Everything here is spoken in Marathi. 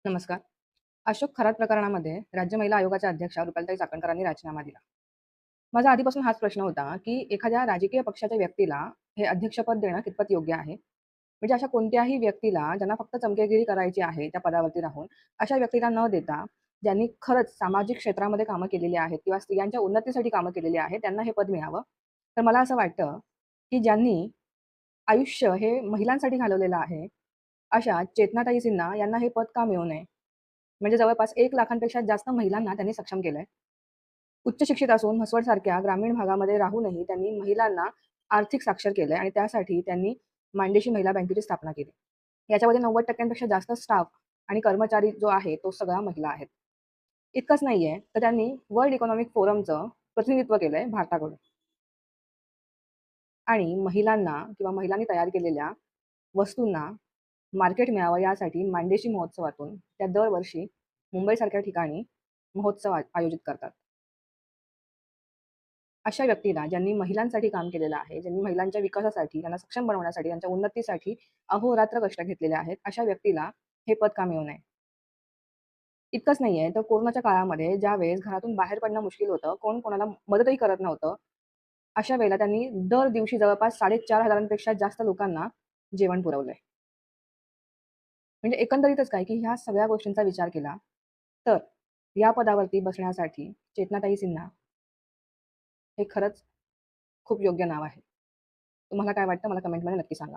नमस्कार. अशोक खरात प्रकरणामध्ये राज्य महिला आयोगाच्या अध्यक्षा रुपालीताई चाकणकरांनी राजीनामा दिला. माझा आधीपासून हाच प्रश्न होता, की एखाद्या राजकीय पक्षाच्या व्यक्तीला हे अध्यक्षपद देणं कितपत योग्य आहे? म्हणजे अशा कोणत्याही व्यक्तीला ज्यांना फक्त चमकेगिरी करायची आहे त्या पदावरती राहून, अशा व्यक्तीला न देता ज्यांनी खरंच सामाजिक क्षेत्रामध्ये कामं केलेली आहेत किंवा स्त्रियांच्या उन्नतीसाठी कामं केलेली आहेत, त्यांना हे पद मिळावं. तर मला असं वाटतं, की ज्यांनी आयुष्य हे महिलांसाठी घालवलेलं आहे, अशा चेतनाताई सिन्हा यांना हे पद का मिळू नये? म्हणजे जवळपास 1,00,000पेक्षा जास्त महिलांना त्यांनी सक्षम केलंय. उच्च शिक्षित असून म्हसवडसारख्या ग्रामीण भागामध्ये राहूनही त्यांनी महिलांना आर्थिक साक्षर केलंय आणि त्यासाठी त्यांनी मांडेशी महिला बँकेची स्थापना केली. याच्यामध्ये 90% जास्त स्टाफ आणि कर्मचारी जो आहे, तो सगळा महिला आहेत. इतकंच नाहीये, तर त्यांनी वर्ल्ड इकॉनॉमिक फोरमचं प्रतिनिधित्व केलंय भारताकडून आणि महिलांना किंवा महिलांनी तयार केलेल्या वस्तूंना मार्केट मिळावं यासाठी मांडेशी महोत्सवातून त्या दरवर्षी मुंबईसारख्या ठिकाणी महोत्सव आयोजित करतात. अशा व्यक्तीला ज्यांनी महिलांसाठी काम केलेलं आहे, ज्यांनी महिलांच्या विकासासाठी, त्यांना सक्षम बनवण्यासाठी, त्यांच्या उन्नतीसाठी अहोरात्र कष्ट घेतलेले आहेत, अशा व्यक्तीला हे पद का मिळू नये? इतकंच नाहीये, तर कोरोनाच्या काळामध्ये ज्यावेळेस घरातून बाहेर पडणं मुश्कील होतं, कोण कोणाला मदतही करत नव्हतं, अशा वेळेला त्यांनी दर दिवशी जवळपास 4,500 पेक्षा जास्त लोकांना जेवण पुरवलंय. म्हणजे एकंदरीतच काय, की ह्या सगळ्या गोष्टींचा विचार केला, तर या पदावरती बसण्यासाठी चेतनाताई सिन्हा हे खरंच खूप योग्य नाव आहे. तुम्हाला काय वाटतं मला कमेंटमध्ये नक्की सांगा.